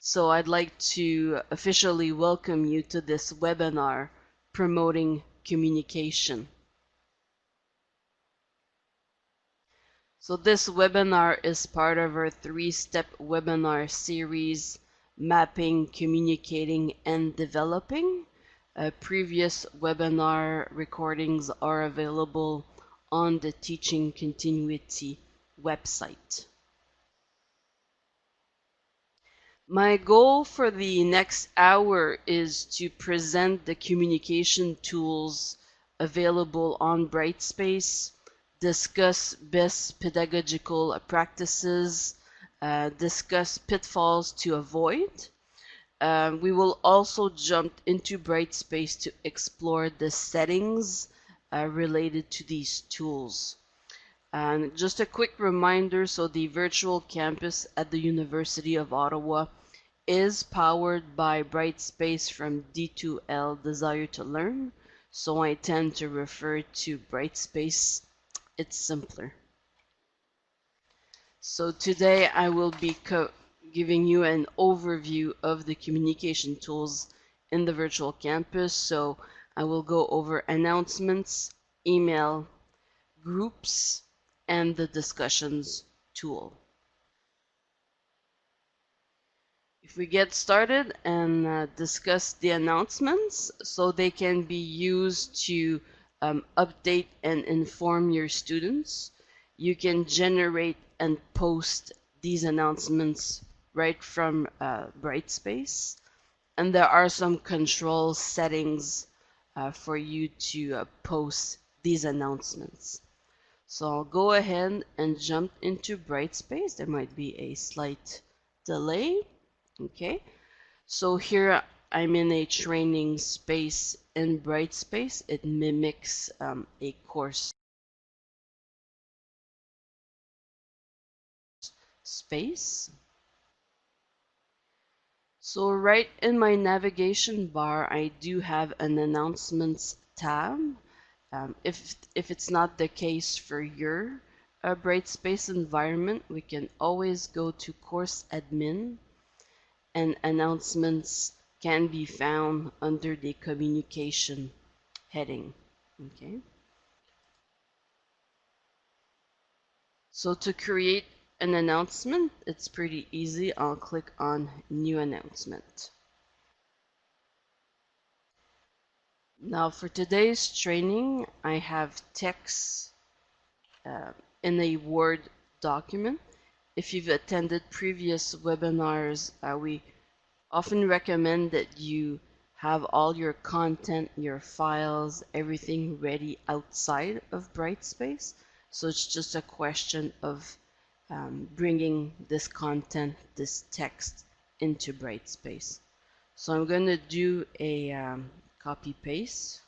So I'd like to officially welcome you to this webinar, Promoting Communication. So this webinar is part of our 3-step webinar series, Mapping, Communicating, and Developing. Previous webinar recordings are available on the Teaching Continuity website. My goal for the next hour is to present the communication tools available on Brightspace, discuss best pedagogical practices, discuss pitfalls to avoid. We will also jump into Brightspace to explore the settings related to these tools. And just a quick reminder, so the virtual campus at the University of Ottawa is powered by Brightspace from D2L Desire to Learn, so I tend to refer to Brightspace. It's simpler. So today I will be giving you an overview of the communication tools in the virtual campus. So I will go over announcements, email, groups, and the discussions tool. If we get started and discuss the announcements, so they can be used to update and inform your students. You can generate and post these announcements right from Brightspace. And there are some control settings for you to post these announcements. So I'll go ahead and jump into Brightspace. There might be a slight delay. Okay, so here I'm in a training space in Brightspace. It mimics a course space. So right in my navigation bar, I do have an announcements tab. If it's not the case for your Brightspace environment, we can always go to course admin, and announcements can be found under the communication heading. Okay. So to create an announcement, it's pretty easy. I'll click on New Announcement. Now for today's training, I have text in a Word document. If you've attended previous webinars, we often recommend that you have all your content, your files, everything ready outside of Brightspace. So it's just a question of bringing this content, this text into Brightspace. So I'm going to do a copy paste.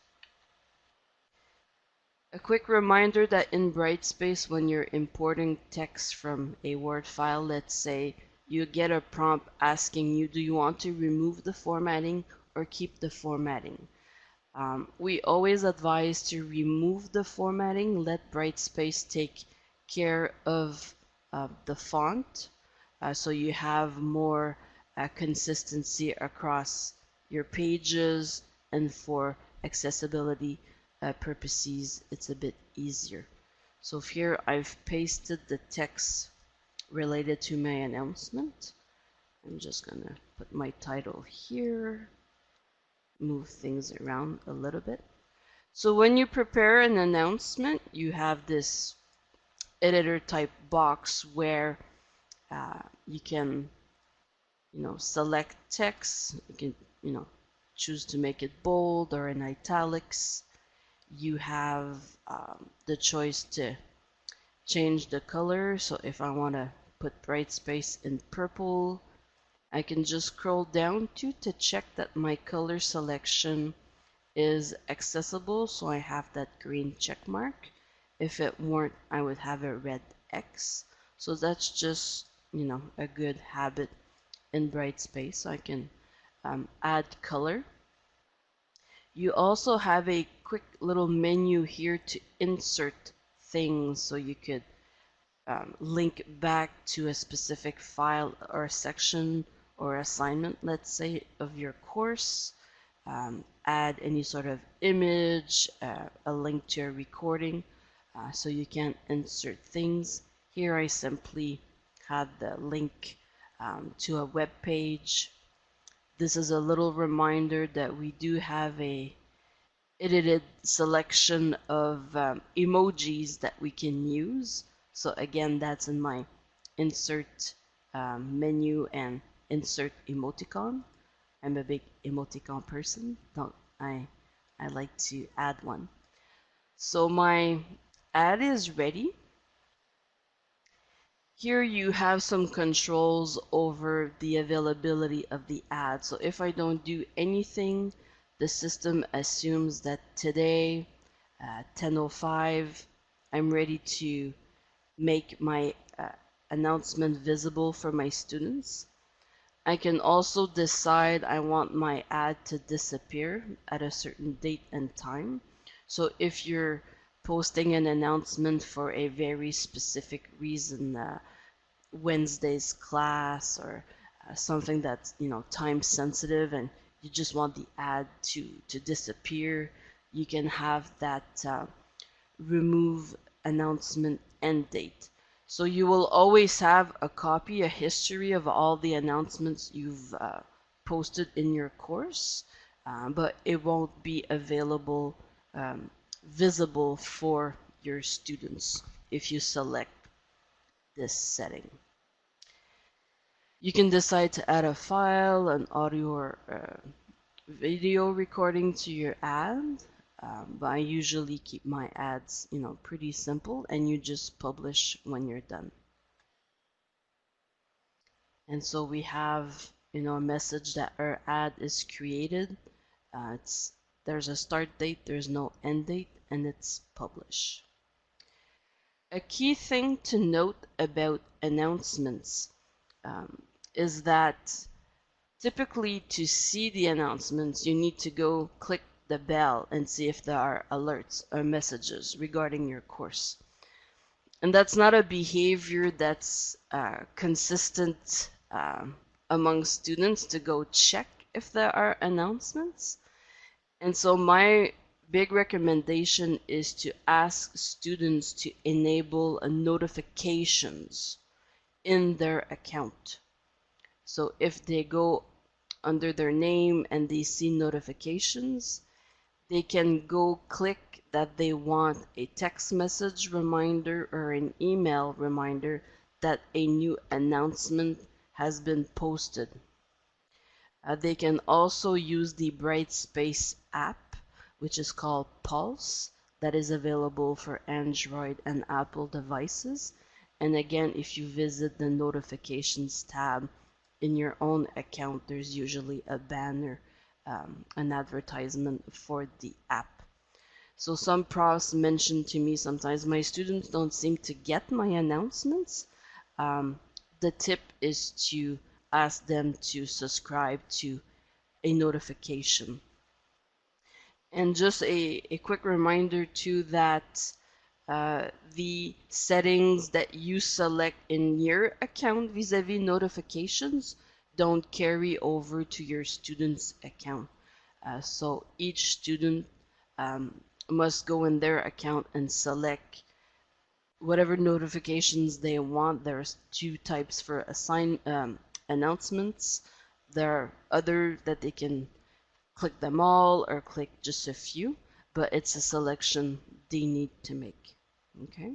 A quick reminder that in Brightspace, when you're importing text from a Word file, let's say you get a prompt asking you, do you want to remove the formatting or keep the formatting? We always advise to remove the formatting, let Brightspace take care of the font, so you have more consistency across your pages, and for accessibility purposes, it's a bit easier. So here I've pasted the text related to my announcement. I'm just gonna put my title here, move things around a little bit. So when you prepare an announcement, you have this editor type box where you can select text. You can choose to make it bold or in italics. You have the choice to change the color. So if I want to put Brightspace in purple, I can just scroll down to check that my color selection is accessible. So I have that green check mark. If it weren't, I would have a red X. So that's just a good habit in Brightspace. So I can add color. You also have a quick little menu here to insert things, so you could link back to a specific file or section, or assignment, let's say, of your course. Add any sort of image, a link to a recording, so you can insert things. Here I simply had the link to a web page. This is a little reminder that we do have a edited selection of emojis that we can use. So again, that's in my insert menu and insert emoticon. I'm a big emoticon person. I like to add one. So my ad is ready. Here you have some controls over the availability of the ad. So if I don't do anything, the system assumes that today, 10:05, I'm ready to make my announcement visible for my students. I can also decide I want my ad to disappear at a certain date and time. So if you're posting an announcement for a very specific reason, Wednesday's class or something that's time sensitive and you just want the ad to disappear, you can have that remove announcement end date. So you will always have a copy, a history of all the announcements you've posted in your course, but it won't be available, visible for your students if you select this setting. You can decide to add a file, an audio or video recording to your ad, but I usually keep my ads, pretty simple, and you just publish when you're done. And so we have, a message that our ad is created. There's a start date, there's no end date, and it's published. A key thing to note about announcements is that typically to see the announcements, you need to go click the bell and see if there are alerts or messages regarding your course. And that's not a behavior that's consistent among students to go check if there are announcements. And so my big recommendation is to ask students to enable notifications in their account. So if they go under their name and they see notifications, they can go click that they want a text message reminder or an email reminder that a new announcement has been posted. They can also use the Brightspace app, which is called Pulse, that is available for Android and Apple devices. And again, if you visit the notifications tab in your own account, there's usually a banner, an advertisement for the app. So some profs mention to me sometimes my students don't seem to get my announcements. The tip is to ask them to subscribe to a notification. And just a quick reminder too that the settings that you select in your account vis-a-vis notifications don't carry over to your student's account. So each student must go in their account and select whatever notifications they want. There's two types for announcements. There are other that they can click them all or click just a few, but it's a selection they need to make. Okay.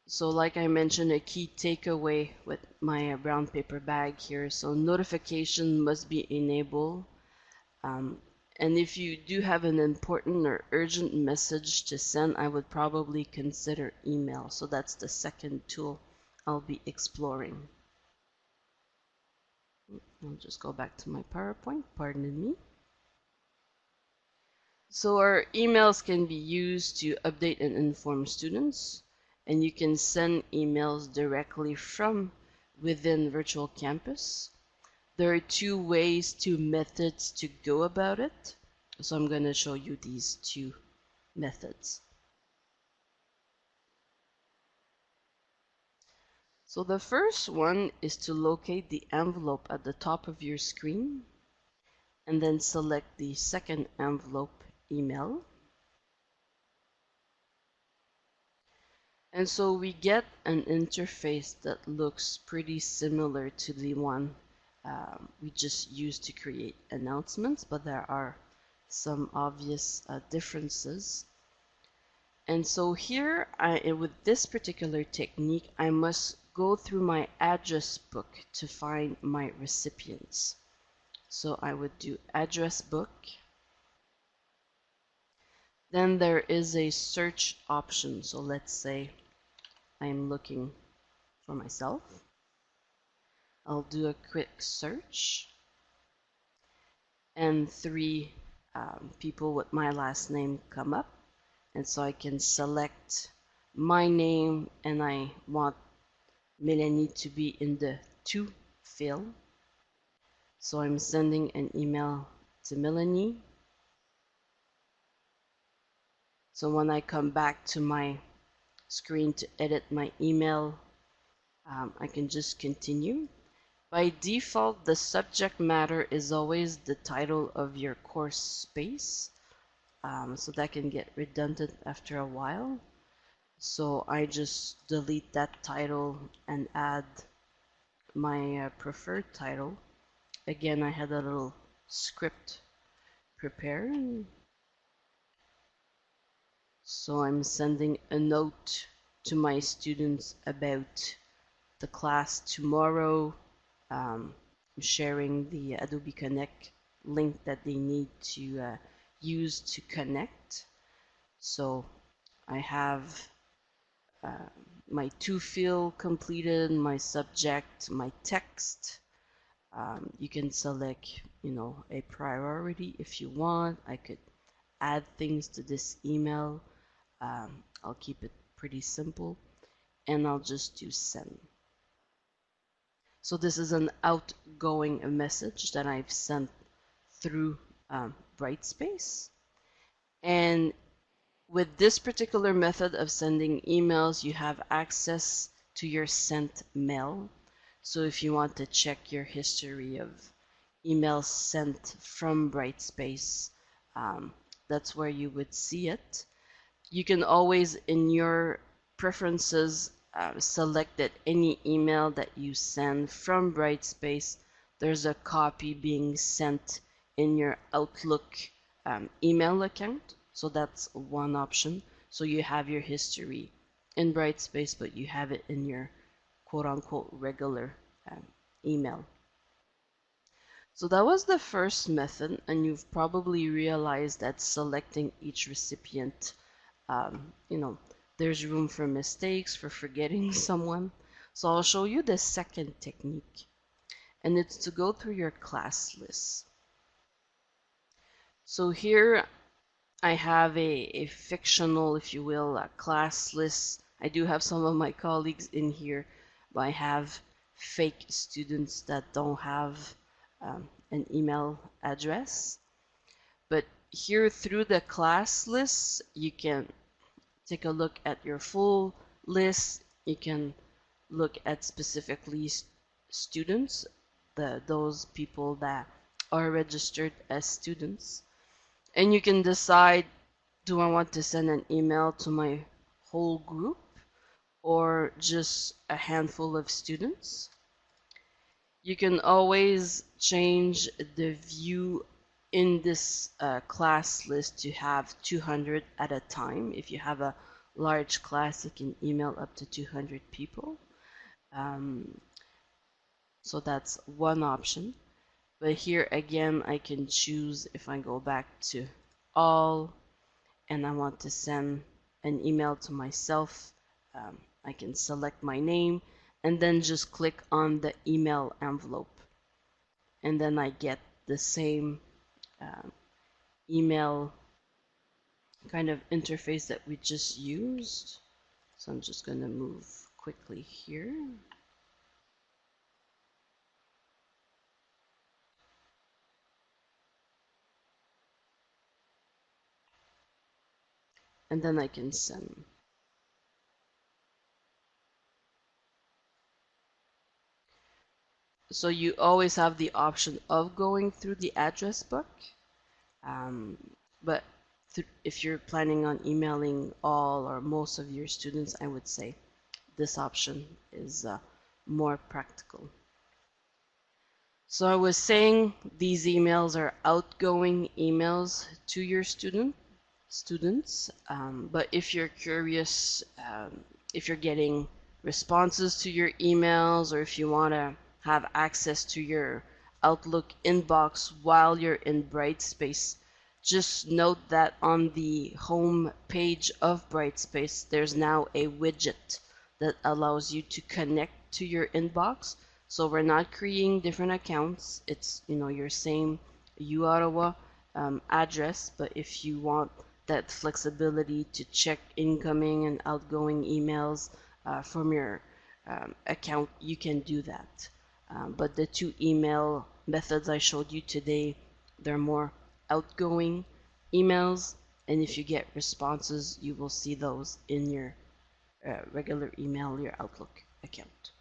So like I mentioned, a key takeaway with my brown paper bag here. So notification must be enabled. And if you do have an important or urgent message to send, I would probably consider email. So that's the second tool I'll be exploring. I'll just go back to my PowerPoint, pardon me. So our emails can be used to update and inform students, and you can send emails directly from within Virtual Campus. There are two methods to go about it. So I'm going to show you these two methods. So the first one is to locate the envelope at the top of your screen and then select the second envelope, email. And so we get an interface that looks pretty similar to the one we just used to create announcements, but there are some obvious differences. And so here, with this particular technique, I must go through my address book to find my recipients. So I would do address book. Then there is a search option. So let's say I'm looking for myself. I'll do a quick search. And three people with my last name come up. And so I can select my name, and I want Melanie to be in the to field. So I'm sending an email to Melanie. So when I come back to my screen to edit my email, I can just continue. By default, the subject matter is always the title of your course space. So that can get redundant after a while. So I just delete that title and add my preferred title. Again, I had a little script prepared. So I'm sending a note to my students about the class tomorrow. I'm sharing the Adobe Connect link that they need to use to connect. So I have my to field completed, my subject, my text. You can select, a priority if you want. I could add things to this email. I'll keep it pretty simple, and I'll just do send. So this is an outgoing message that I've sent through Brightspace. And with this particular method of sending emails, you have access to your sent mail. So if you want to check your history of emails sent from Brightspace, that's where you would see it. You can always, in your preferences, select that any email that you send from Brightspace, there's a copy being sent in your Outlook email account. So that's one option. So you have your history in Brightspace, but you have it in your quote-unquote regular email. So that was the first method, and you've probably realized that selecting each recipient, there's room for mistakes, for forgetting someone. So I'll show you the second technique, and it's to go through your class list. So here I have a fictional, if you will, class list. I do have some of my colleagues in here, but I have fake students that don't have an email address. But here through the class list, you can take a look at your full list. You can look at specifically students, those people that are registered as students. And you can decide, do I want to send an email to my whole group or just a handful of students? You can always change the view in this class list to have 200 at a time. If you have a large class, you can email up to 200 people. So that's one option. But here again, I can choose, if I go back to all and I want to send an email to myself, I can select my name and then just click on the email envelope. And then I get the same email kind of interface that we just used. So I'm just going to move quickly here. And then I can send. So you always have the option of going through the address book, but if you're planning on emailing all or most of your students, I would say this option is more practical. So I was saying these emails are outgoing emails to your students, but if you're curious, if you're getting responses to your emails, or if you want to have access to your Outlook inbox while you're in Brightspace, just note that on the home page of Brightspace, there's now a widget that allows you to connect to your inbox. So we're not creating different accounts. It's, your same UOttawa address, but if you want that flexibility to check incoming and outgoing emails from your account, you can do that. But the two email methods I showed you today, they're more outgoing emails, and if you get responses, you will see those in your regular email, your Outlook account.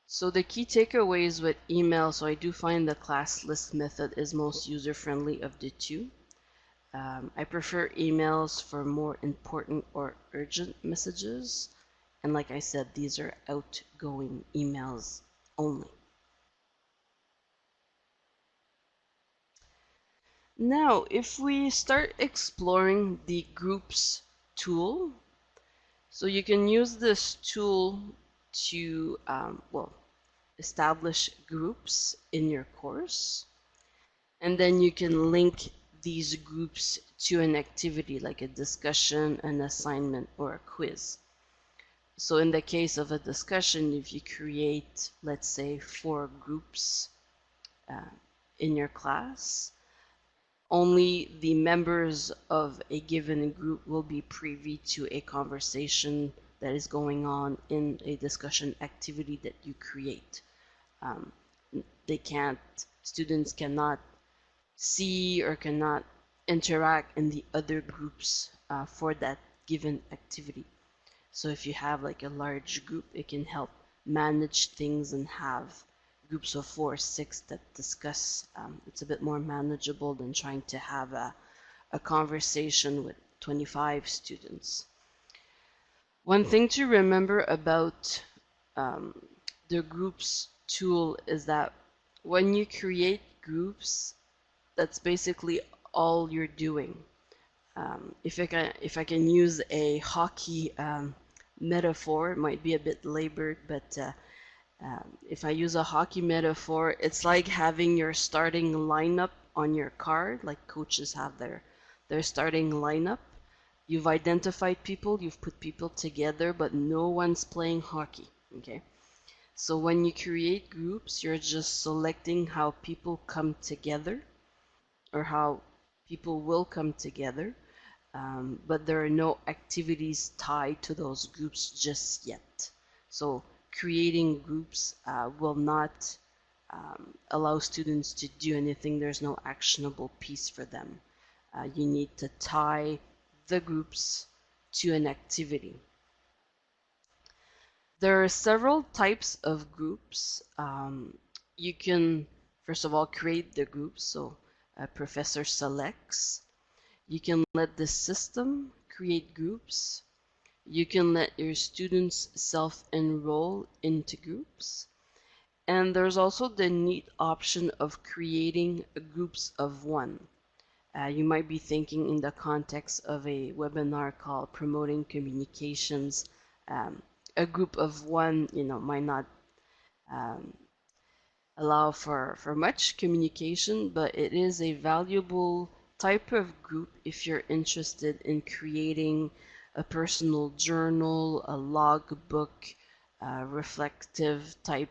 So the key takeaways with email, so I do find the class list method is most user-friendly of the two. I prefer emails for more important or urgent messages. And like I said, these are outgoing emails only. Now, if we start exploring the groups tool, so you can use this tool to, establish groups in your course. And then you can link these groups to an activity like a discussion, an assignment, or a quiz. So in the case of a discussion, if you create, let's say, 4 groups in your class, only the members of a given group will be privy to a conversation that is going on in a discussion activity that you create. Students cannot see or cannot interact in the other groups for that given activity. So if you have like a large group, it can help manage things and have groups of 4 or 6 that discuss. It's a bit more manageable than trying to have a conversation with 25 students. One thing to remember about the groups tool is that when you create groups, that's basically all you're doing. If I can use a hockey metaphor, it might be a bit labored, but if I use a hockey metaphor, it's like having your starting lineup on your card, like coaches have their starting lineup. You've identified people, you've put people together, but no one's playing hockey, okay? So when you create groups, you're just selecting how people come together, or how people will come together, but there are no activities tied to those groups just yet. So creating groups will not allow students to do anything. There's no actionable piece for them. You need to tie the groups to an activity. There are several types of groups. You can, first of all, create the groups. So a professor selects. You can let the system create groups. You can let your students self-enroll into groups. And there's also the neat option of creating groups of one. You might be thinking in the context of a webinar called Promoting Communications. A group of one, might not allow for much communication, but it is a valuable type of group if you're interested in creating a personal journal, a logbook, reflective type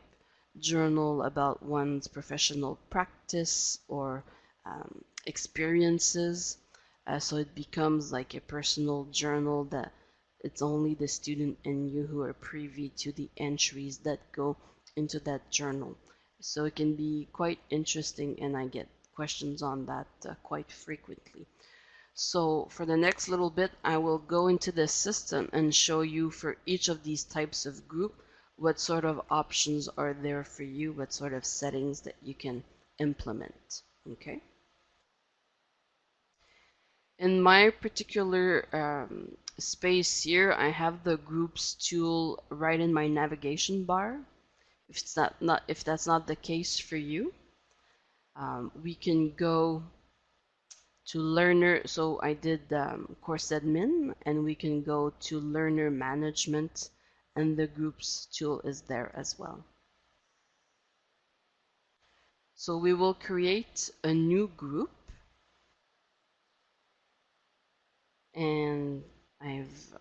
journal about one's professional practice or experiences. So it becomes like a personal journal that it's only the student and you who are privy to the entries that go into that journal. So it can be quite interesting, and I get questions on that quite frequently. So for the next little bit, I will go into the system and show you for each of these types of group what sort of options are there for you, what sort of settings that you can implement. Okay. In my particular space here, I have the groups tool right in my navigation bar. If that's not the case for you, we can go to learner. So I did course admin, and we can go to learner management, and the groups tool is there as well. So we will create a new group, and I've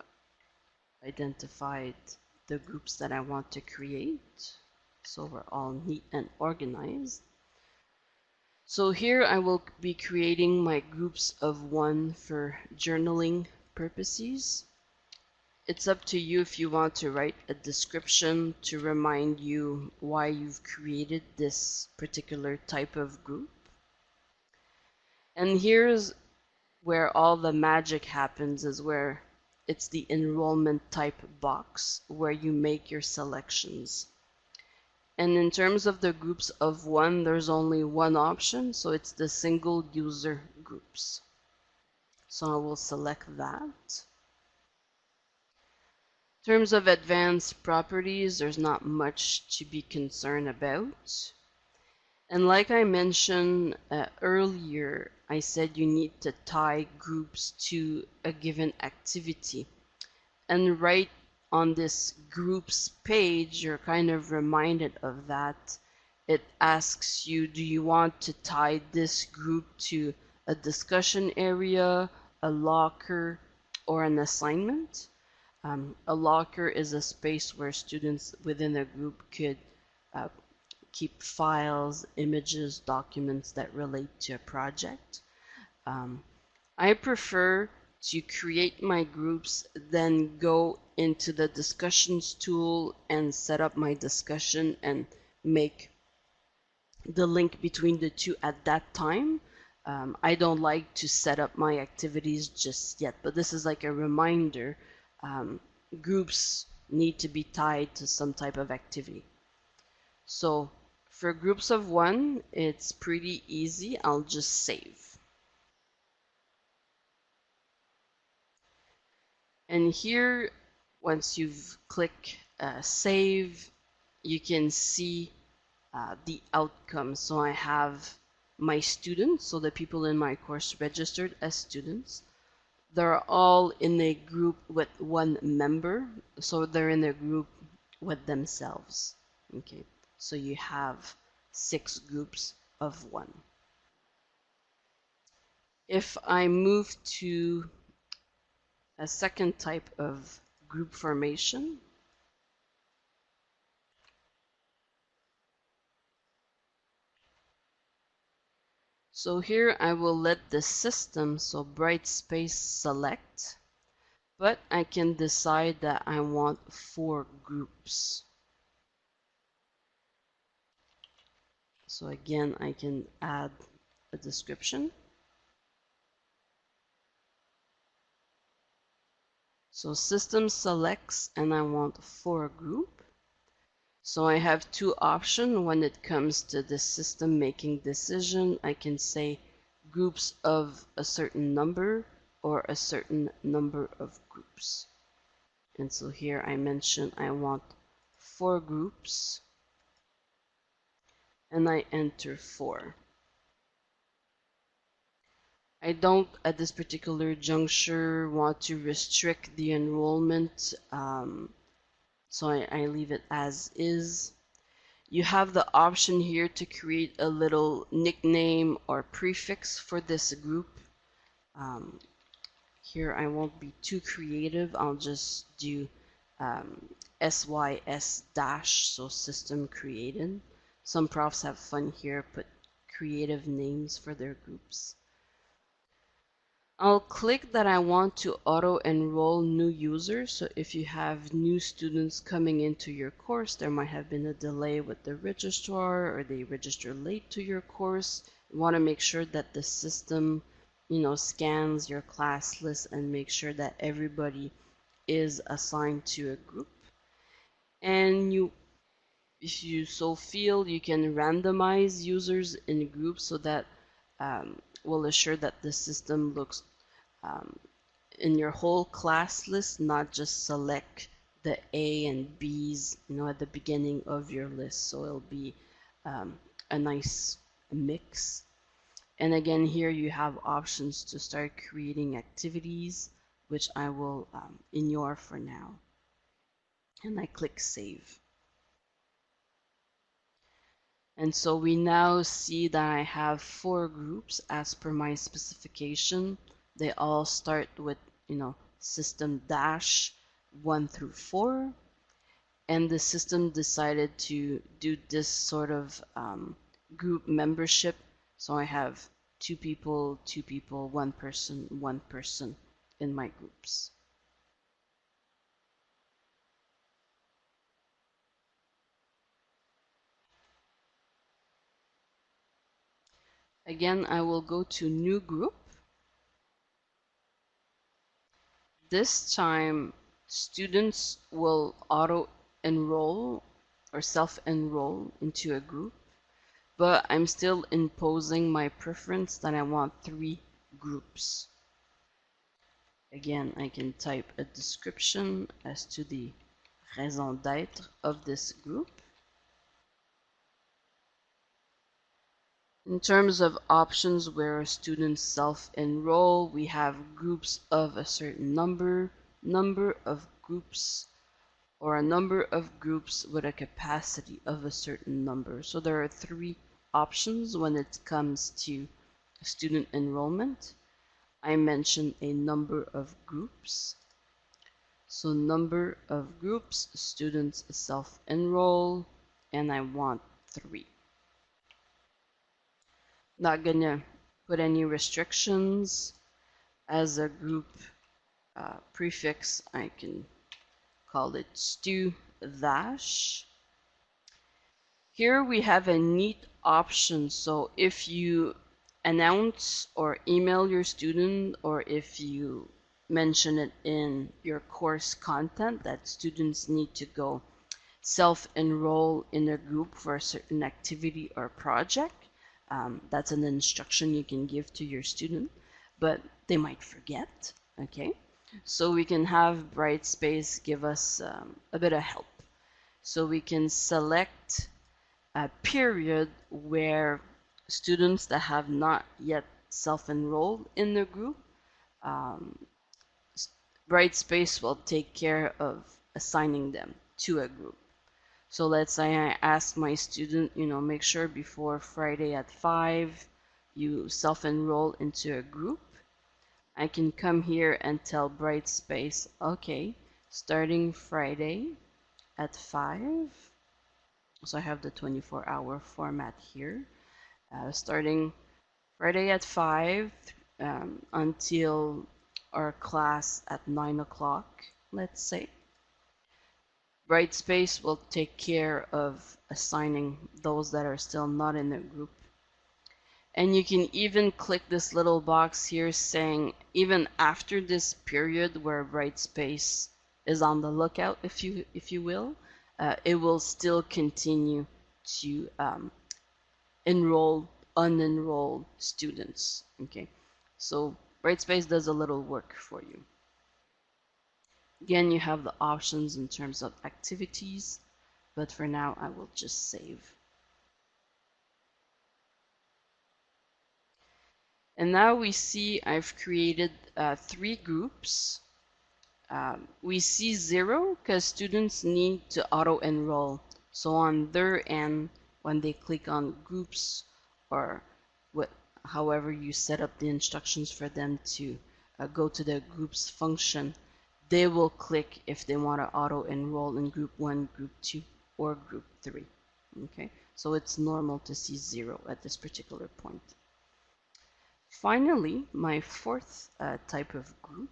identified the groups that I want to create. So we're all neat and organized. So here I will be creating my groups of one for journaling purposes. It's up to you if you want to write a description to remind you why you've created this particular type of group. And here's where all the magic happens, is where it's the enrollment type box where you make your selections. And in terms of the groups of one, there's only one option, so it's the single user groups. So I will select that. In terms of advanced properties, there's not much to be concerned about. And like I mentioned earlier, I said you need to tie groups to a given activity. And right on this groups page, you're kind of reminded of that. It asks you, do you want to tie this group to a discussion area, a locker, or an assignment? A locker is a space where students within a group could keep files, images, documents that relate to a project. I prefer to create my groups, then go into the discussions tool and set up my discussion and make the link between the two at that time. I don't like to set up my activities just yet, but this is like a reminder. Groups need to be tied to some type of activity. So for groups of one, it's pretty easy. I'll just save. And here, once you've clicked save, you can see the outcome. So I have my students, so the people in my course registered as students. They're all in a group with one member, so they're in a group with themselves. Okay, so you have 6 groups of one. If I move to a second type of group formation, so here I will let the system, so Brightspace, select, but I can decide that I want 4 groups. So again, I can add a description. So system selects, and I want 4 group. So I have 2 options when it comes to the system making decision. I can say groups of a certain number or a certain number of groups. And so here I mention I want 4 groups, and I enter 4. I don't at this particular juncture want to restrict the enrollment, so I leave it as is. You have the option here to create a little nickname or prefix for this group. Here I won't be too creative. I'll just do SYS dash, so system created. Some profs have fun here, put creative names for their groups. I'll click that I want to auto-enroll new users. So if you have new students coming into your course, there might have been a delay with the registrar, or they register late to your course. You want to make sure that the system scans your class list and make sure that everybody is assigned to a group. And if you so feel, you can randomize users in groups so that will assure that the system looks um, in your whole class list, not just select the A and B's, at the beginning of your list. So it'll be a nice mix. And again, here you have options to start creating activities, which I will ignore for now. And I click save. And so we now see that I have 4 groups as per my specification. They all start with, system dash 1 through 4. And the system decided to do this sort of group membership. So I have 2 people, 2 people, 1 person in my groups. Again, I will go to new group. This time, students will auto-enroll or self-enroll into a group, but I'm still imposing my preference that I want 3 groups. Again, I can type a description as to the raison d'être of this group. In terms of options where students self-enroll, we have groups of a certain number of groups, or a number of groups with a capacity of a certain number. So there are 3 options when it comes to student enrollment. I mentioned a number of groups. So number of groups, students self-enroll, and I want 3. Not gonna put any restrictions. As a group prefix, I can call it stu-dash. Here we have a neat option. So if you announce or email your student, or if you mention it in your course content that students need to go self-enroll in a group for a certain activity or project, that's an instruction you can give to your student, but they might forget, okay? So we can have Brightspace give us a bit of help. So we can select a period where students that have not yet self-enrolled in the group, um, Brightspace will take care of assigning them to a group. So let's say I ask my student, make sure before Friday at 5 you self-enroll into a group. I can come here and tell Brightspace, okay, starting Friday at 5. So I have the 24-hour format here. Starting Friday at 5 until our class at 9 o'clock, let's say. Brightspace will take care of assigning those that are still not in the group. And you can even click this little box here saying, even after this period where Brightspace is on the lookout, if you will, it will still continue to enroll unenrolled students. Okay, so Brightspace does a little work for you. Again, you have the options in terms of activities, but for now I will just save. And now we see I've created 3 groups. We see 0 because students need to auto-enroll. So on their end, when they click on groups, or however you set up the instructions for them to go to the groups function, they will click if they want to auto-enroll in group 1, group 2, or group 3. Okay, so it's normal to see 0 at this particular point. Finally, my 4th type of group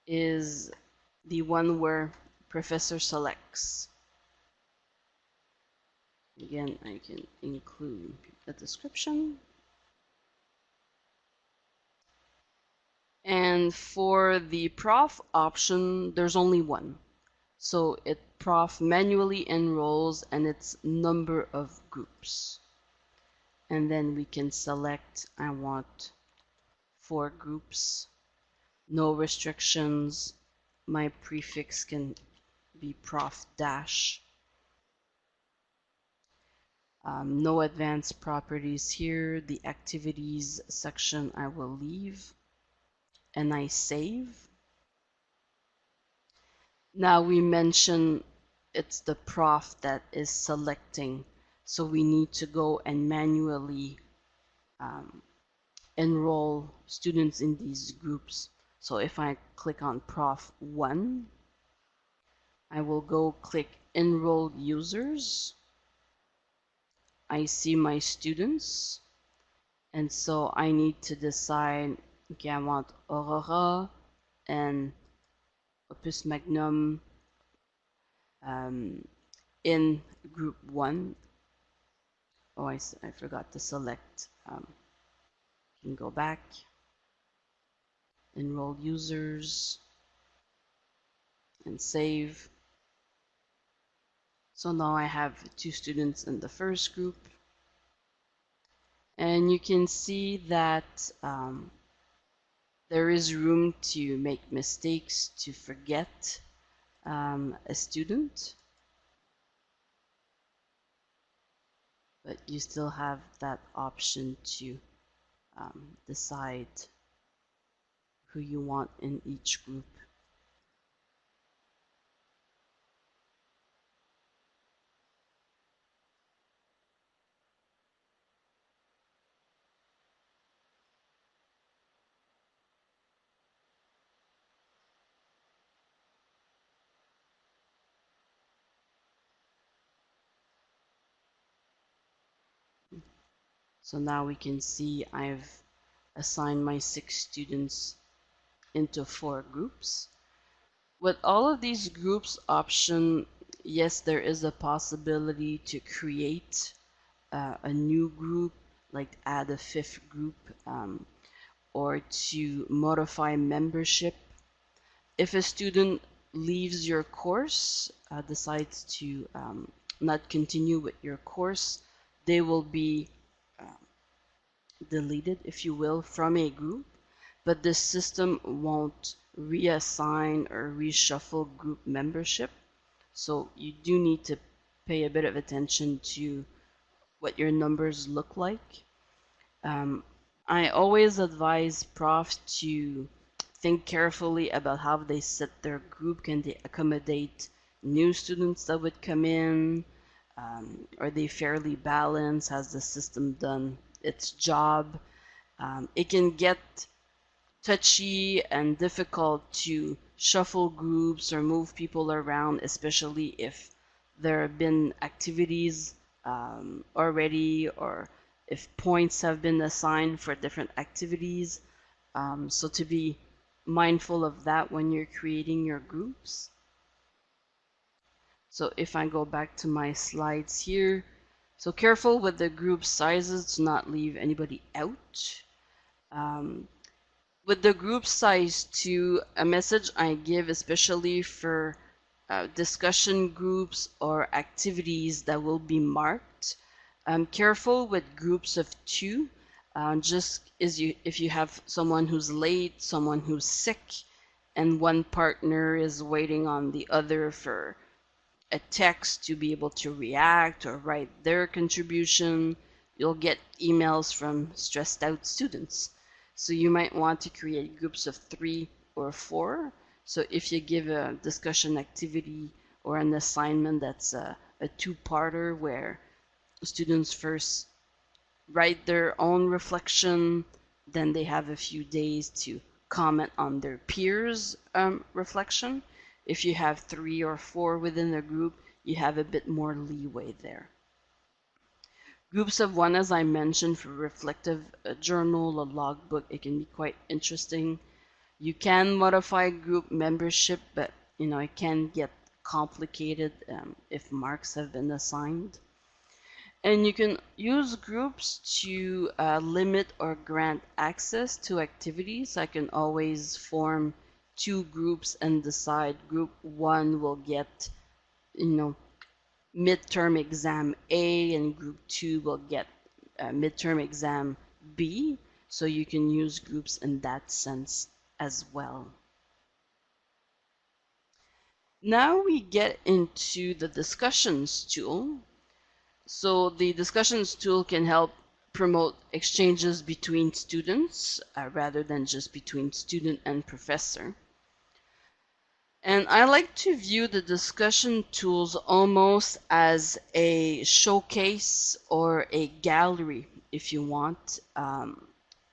is the one where professor selects. Again, I can include a description. And for the prof option, there's only one. So it prof manually enrolls and its number of groups. And then we can select, I want 4 groups, no restrictions. My prefix can be prof dash. No advanced properties here. The activities section I will leave, and I save. Now we mention it's the prof that is selecting, so we need to go and manually enroll students in these groups. So if I click on prof 1, I will go click enroll users. I see my students, and so I need to decide, okay, I want Aurora and Opus Magnum in group 1. Oh, I forgot to select. Can go back, enroll users, and save. So now I have 2 students in the first group. And you can see that there is room to make mistakes, to forget a student. But you still have that option to decide who you want in each group. So now we can see I've assigned my 6 students into 4 groups. With all of these groups option, yes, there is a possibility to create a new group, like add a 5th group, or to modify membership. If a student leaves your course, decides to not continue with your course, they will be deleted, if you will, from a group, but the system won't reassign or reshuffle group membership. So you do need to pay a bit of attention to what your numbers look like. I always advise profs to think carefully about how they set their group. Can they accommodate new students that would come in? Are they fairly balanced? Has the system done its job? It can get touchy and difficult to shuffle groups or move people around, especially if there have been activities already, or if points have been assigned for different activities. So to be mindful of that when you're creating your groups. So if I go back to my slides here, so careful with the group sizes to not leave anybody out. With the group size too, a message I give, especially for discussion groups or activities that will be marked. Careful with groups of 2. Just as if you have someone who's late, someone who's sick, and one partner is waiting on the other for a text to be able to react or write their contribution, you'll get emails from stressed out students. So you might want to create groups of 3 or 4. So if you give a discussion activity or an assignment that's a 2-parter where students first write their own reflection, then they have a few days to comment on their peers' reflection. If you have 3 or 4 within a group, you have a bit more leeway there. Groups of 1, as I mentioned, for reflective journal, a logbook, it can be quite interesting. You can modify group membership, but it can get complicated if marks have been assigned. And you can use groups to limit or grant access to activities. I can always form two groups and decide group one will get, you know, midterm exam A and group two will get midterm exam B. So you can use groups in that sense as well. Now we get into the discussions tool. So the discussions tool can help promote exchanges between students rather than just between student and professor. And I like to view the discussion tools almost as a showcase or a gallery, if you want.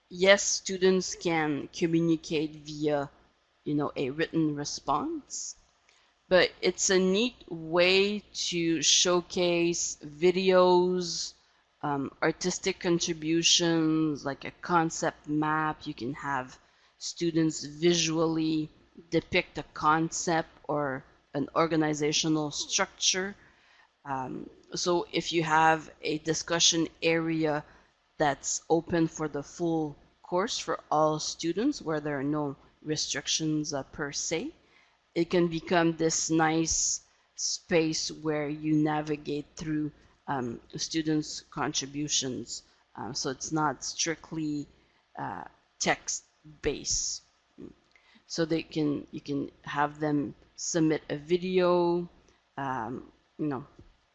Yes, students can communicate via, a written response, but it's a neat way to showcase videos, artistic contributions, like a concept map. You can have students visually depict a concept or an organizational structure. So if you have a discussion area that's open for the full course for all students where there are no restrictions per se, it can become this nice space where you navigate through students' contributions. So it's not strictly text based. So you can have them submit a video, um, you know,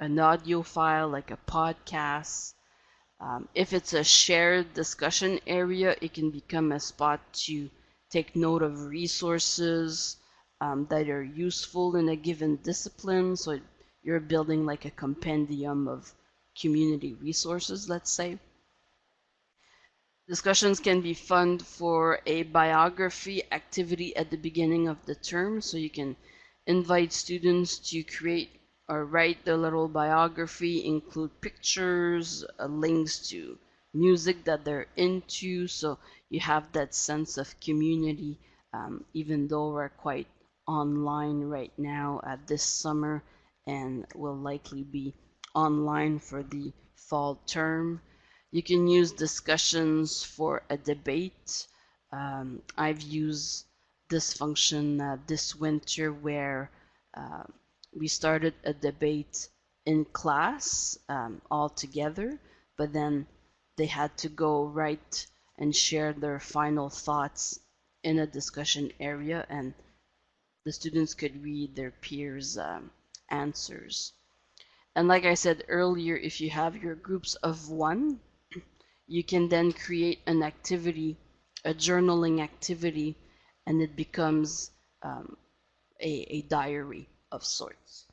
an audio file like a podcast. If it's a shared discussion area, it can become a spot to take note of resources that are useful in a given discipline. So you're building like a compendium of community resources, let's say. Discussions can be fun for a biography activity at the beginning of the term, so you can invite students to create or write their little biography, include pictures, links to music that they're into, so you have that sense of community, even though we're quite online right now at this summer and will likely be online for the fall term. You can use discussions for a debate. I've used this function this winter where uh, we started a debate in class all together, but then they had to go write and share their final thoughts in a discussion area, and the students could read their peers' answers. And like I said earlier, if you have your groups of one, you can then create an activity, a journaling activity, and it becomes a diary of sorts.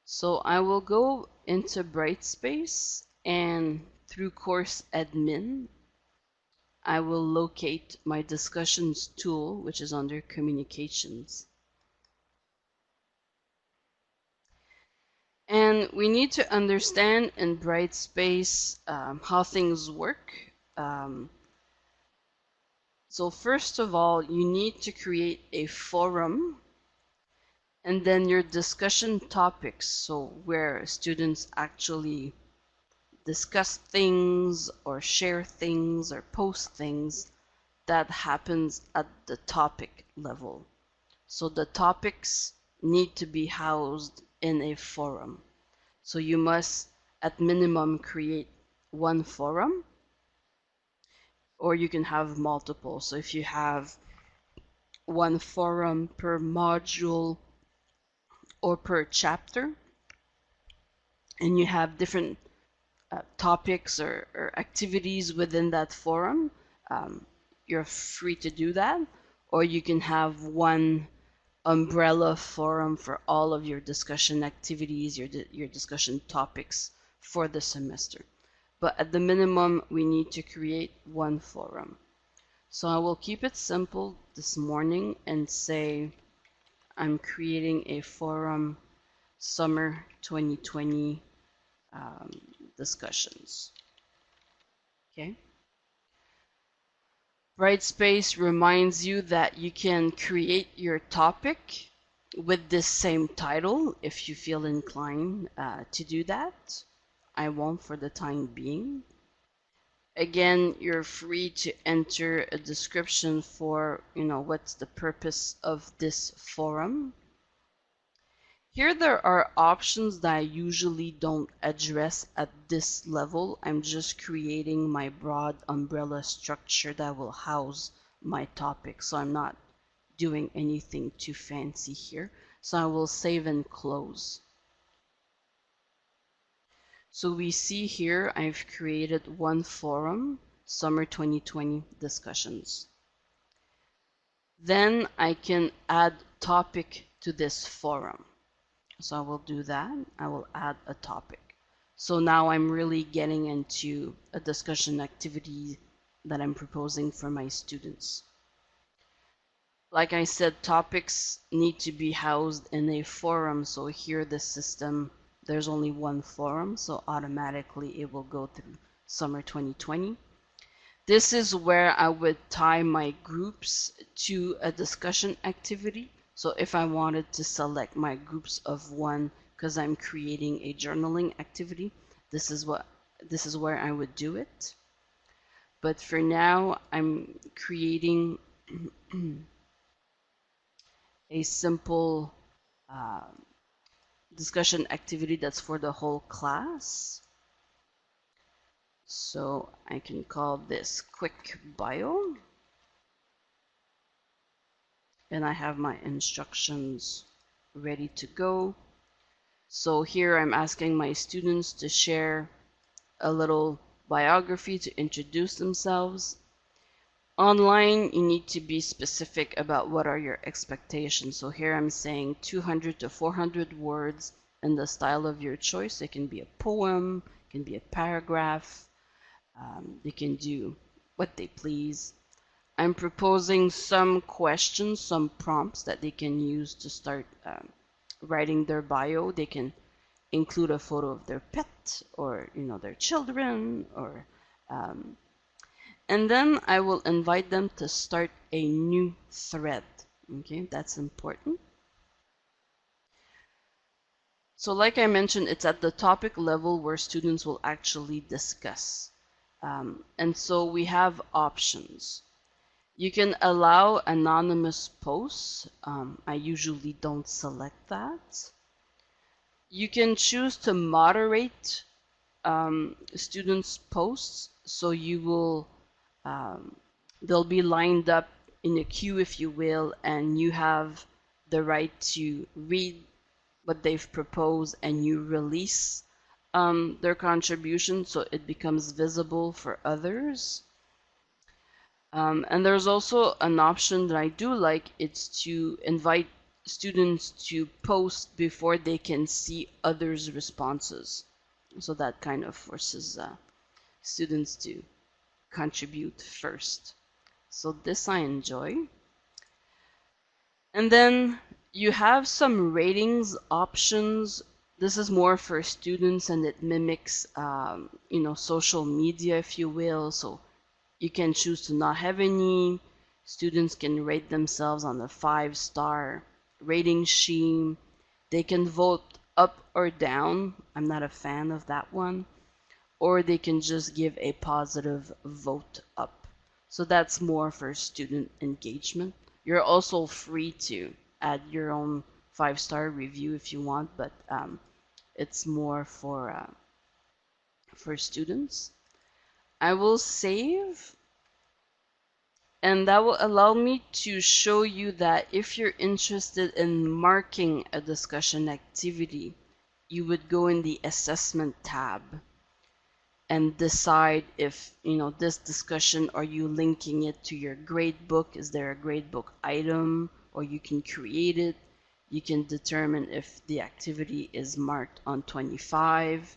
So I will go into Brightspace and through course admin, I will locate my discussions tool, which is under communications. And we need to understand in Brightspace how things work. Um, So first of all, you need to create a forum and then your discussion topics, so where students actually discuss things or share things or post things, that happens at the topic level. So the topics need to be housed in a forum. So you must at minimum create one forum, or you can have multiple. So if you have one forum per module or per chapter, and you have different topics or activities within that forum, you're free to do that. Or you can have one umbrella forum for all of your discussion activities, your discussion topics for the semester. But at the minimum, we need to create one forum. So I will keep it simple this morning and say I'm creating a forum summer 2020 discussions. Okay. Brightspace reminds you that you can create your topic with this same title if you feel inclined to do that. I won't for the time being. Again, you're free to enter a description for, what's the purpose of this forum. Here there are options that I usually don't address at this level. I'm just creating my broad umbrella structure that will house my topic. So I'm not doing anything too fancy here. So I will save and close. So we see here I've created one forum, Summer 2020 discussions. Then I can add topic to this forum. So I will do that. I will add a topic. So now I'm really getting into a discussion activity that I'm proposing for my students. Like I said, topics need to be housed in a forum. So here the system, there's only one forum, so automatically it will go through Summer 2020. This is where I would tie my groups to a discussion activity. So if I wanted to select my groups of one because I'm creating a journaling activity, this is where I would do it. But for now, I'm creating a simple discussion activity that's for the whole class. So I can call this quick bio. And I have my instructions ready to go. So here I'm asking my students to share a little biography to introduce themselves. Online, you need to be specific about what are your expectations. So here I'm saying 200 to 400 words in the style of your choice. It can be a poem, it can be a paragraph. They can do what they please. I'm proposing some questions, some prompts that they can use to start writing their bio. They can include a photo of their pet or their children, or and then I will invite them to start a new thread. Okay, that's important. So like I mentioned, it's at the topic level where students will actually discuss. And so we have options. You can allow anonymous posts. I usually don't select that. You can choose to moderate students' posts, so you will they'll be lined up in a queue, if you will, and you have the right to read what they've proposed, and you release their contribution so it becomes visible for others. And there's also an option that I do like. It's to invite students to post before they can see others' responses. So that kind of forces students to contribute first. So this I enjoy. And then you have some ratings options. This is more for students, and it mimics, social media, if you will. So you can choose to not have any. Students can rate themselves on a 5-star rating scheme. They can vote up or down. I'm not a fan of that one. Or they can just give a positive vote up. So that's more for student engagement. You're also free to add your own 5-star review if you want, but it's more for students. I will save, and that will allow me to show you that if you're interested in marking a discussion activity, you would go in the assessment tab and decide if, this discussion, are you linking it to your grade book? Is there a grade book item? Or you can create it. You can determine if the activity is marked on 25.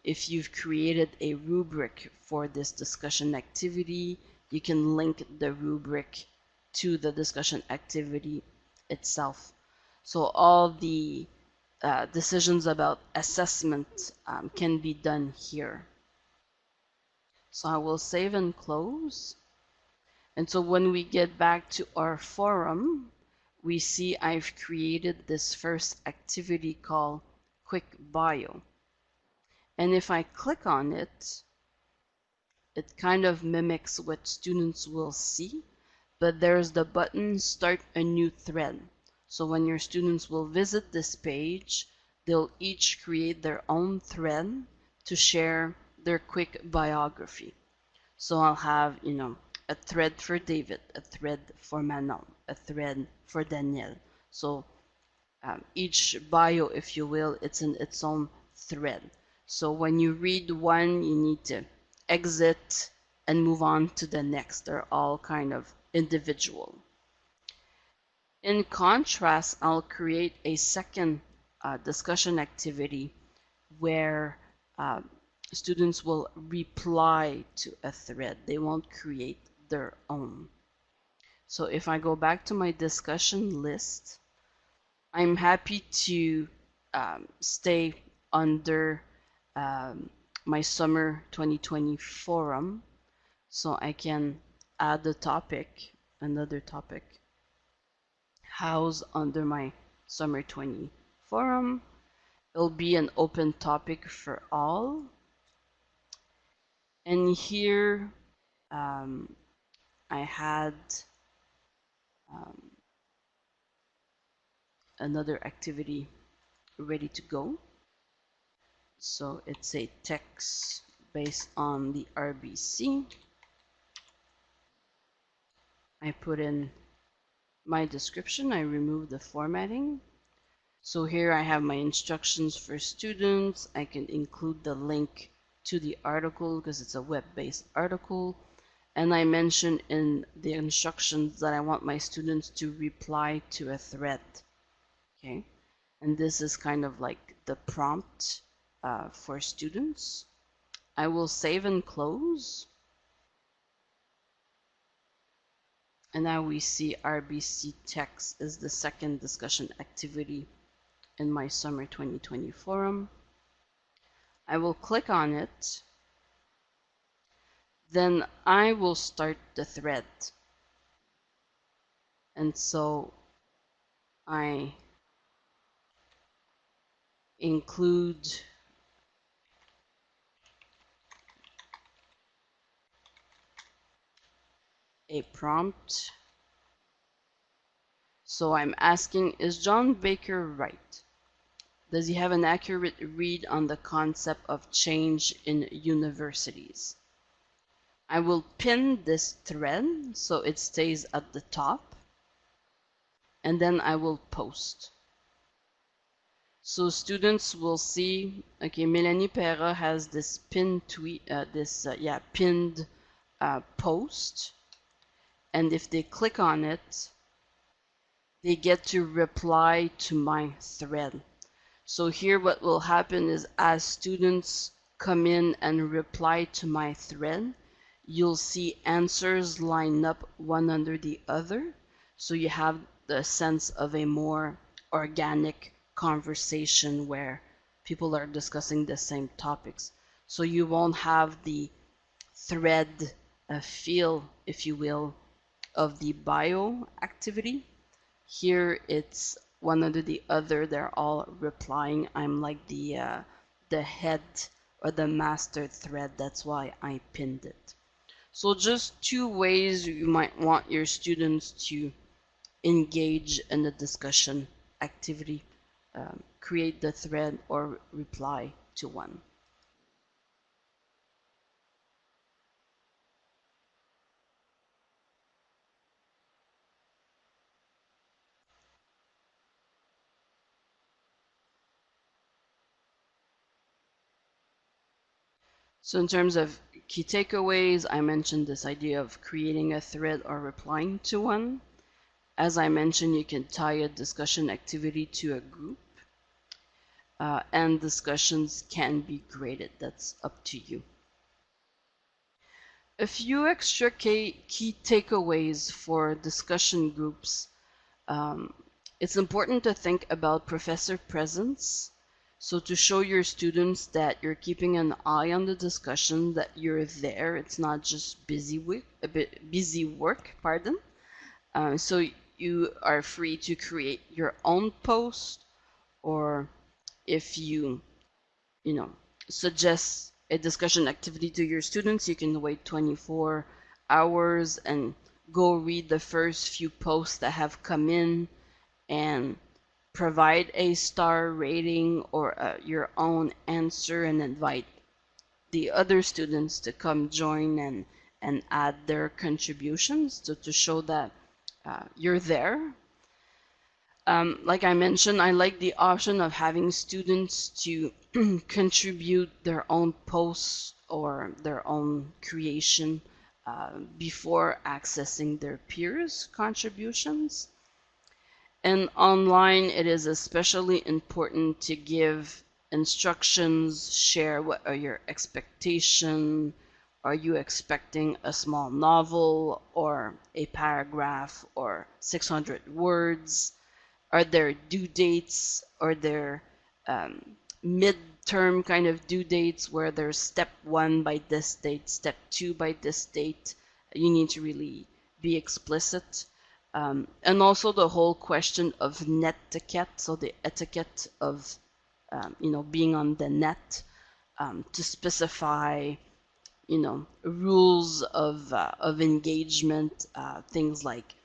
If you've created a rubric for this discussion activity, you can link the rubric to the discussion activity itself. So all the decisions about assessment can be done here. So I will save and close. And so when we get back to our forum, we see I've created this first activity called Quick Bio. And if I click on it, it kind of mimics what students will see, but there's the button Start a New Thread. So when your students will visit this page, they'll each create their own thread to share their quick biography. So I'll have, a thread for David, a thread for Manon, a thread for Danielle. So each bio, if you will, it's in its own thread. So when you read one, you need to exit and move on to the next. They're all kind of individual. In contrast, I'll create a second discussion activity where students will reply to a thread. They won't create their own. So if I go back to my discussion list, I'm happy to stay under my summer 2020 forum, so I can add a topic, another topic, house under my summer 20 forum. It'll be an open topic for all. And here I had another activity ready to go. So it's a text based on the RBC. I put in my description, I remove the formatting. So here I have my instructions for students. I can include the link to the article because it's a web-based article. And I mention in the instructions that I want my students to reply to a thread. Okay, and this is kind of like the prompt for students. I will save and close. And now we see RBC text is the second discussion activity in my summer 2020 forum. I will click on it. Then I will start the thread. And so I include a prompt. So I'm asking, is John Baker right? Does he have an accurate read on the concept of change in universities? I will pin this thread so it stays at the top, and then I will post. So students will see, okay, Melanie Pera has this pinned tweet, pinned post, and if they click on it, they get to reply to my thread. So here what will happen is as students come in and reply to my thread, you'll see answers line up one under the other. So you have the sense of a more organic conversation where people are discussing the same topics. So you won't have the thread feel, if you will, of the bio activity. Here it's one under the other, they're all replying. I'm like the head or the master thread, that's why I pinned it. So just two ways you might want your students to engage in the discussion activity, create the thread or reply to one. So in terms of key takeaways, I mentioned this idea of creating a thread or replying to one. As I mentioned, you can tie a discussion activity to a group, and discussions can be graded. That's up to you. A few extra key takeaways for discussion groups. It's important to think about professor presence So to show your students that you're keeping an eye on the discussion, that you're there, it's not just busy work, pardon. So you are free to create your own post, or if you know, suggest a discussion activity to your students, you can wait 24 hours and go read the first few posts that have come in and provide a star rating or your own answer, and invite the other students to come join and add their contributions to show that you're there. Like I mentioned, I like the option of having students to contribute their own posts or their own creation before accessing their peers' contributions. And online, it is especially important to give instructions, share what are your expectations. Are you expecting a small novel or a paragraph or 600 words? Are there due dates? Are there mid-term kind of due dates where there's step one by this date, step two by this date? You need to really be explicit. And also the whole question of netiquette, so the etiquette of being on the net, to specify rules of engagement, things like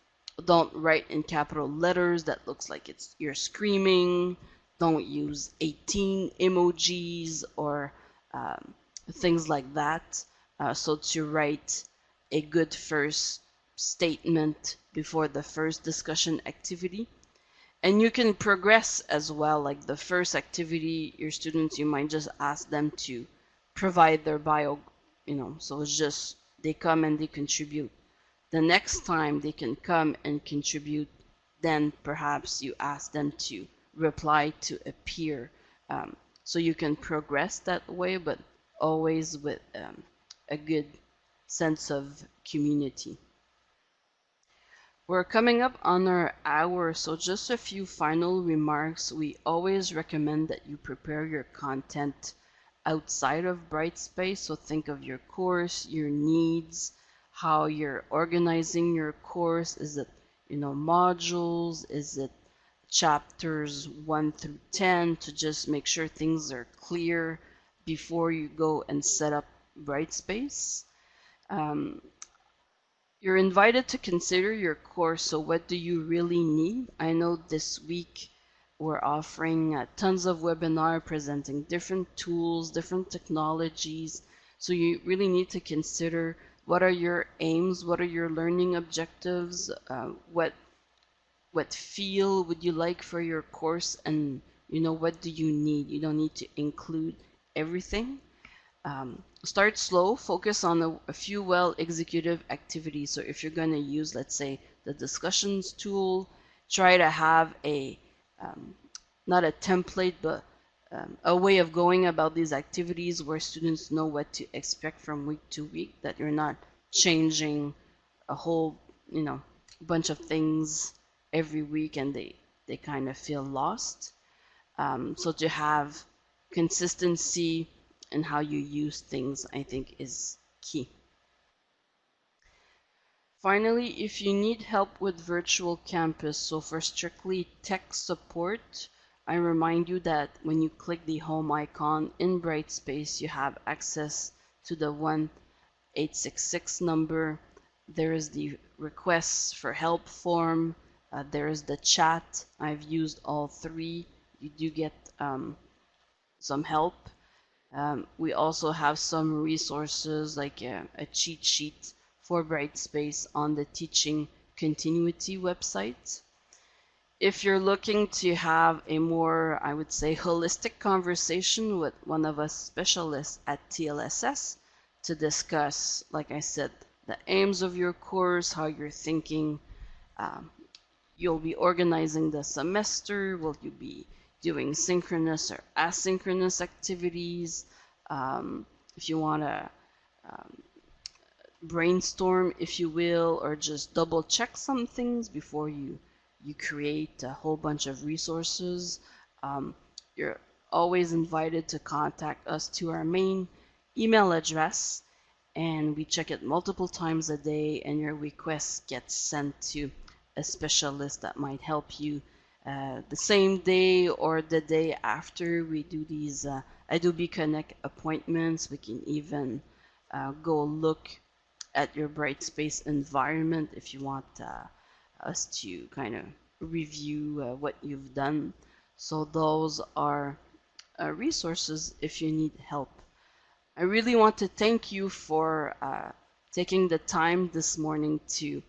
don't write in capital letters that looks like you're screaming, don't use 18 emojis or things like that. So to write a good first statement before the first discussion activity. And you can progress as well, like the first activity, your students, you might just ask them to provide their bio, so it's just they come and they contribute. The next time they can come and contribute, then perhaps you ask them to reply to a peer. So you can progress that way, but always with a good sense of community. We're coming up on our hour, so just a few final remarks. We always recommend that you prepare your content outside of Brightspace. So think of your course, your needs, how you're organizing your course. Is it, modules? Is it chapters 1 through 10, to just make sure things are clear before you go and set up Brightspace. You're invited to consider your course. So what do you really need? I know this week we're offering tons of webinar presenting different tools, different technologies. So you really need to consider what are your aims, what are your learning objectives, what feel would you like for your course, and what do you need. You don't need to include everything. Start slow, focus on a few well-executed activities. So if you're going to use, let's say, the discussions tool, try to have not a template, but a way of going about these activities where students know what to expect from week to week, that you're not changing a whole, bunch of things every week and they kind of feel lost. So to have consistency in how you use things, I think, is key. Finally, if you need help with virtual campus, so for strictly tech support, I remind you that when you click the home icon in Brightspace, you have access to the 1-866 number. There is the requests for help form. There is the chat. I've used all three. You do get some help. We also have some resources like a cheat sheet for Brightspace on the Teaching Continuity website. If you're looking to have a more, I would say, holistic conversation with one of us specialists at TLSS to discuss, like I said, the aims of your course, how you're thinking, you'll be organizing the semester, will you be doing synchronous or asynchronous activities, if you want to brainstorm, if you will, or just double check some things before you create a whole bunch of resources. You're always invited to contact us to our main email address, and we check it multiple times a day, and your requests get sent to a specialist that might help you the same day or the day after we do these Adobe Connect appointments. We can even go look at your Brightspace environment if you want us to kind of review what you've done. So those are resources if you need help. I really want to thank you for taking the time this morning to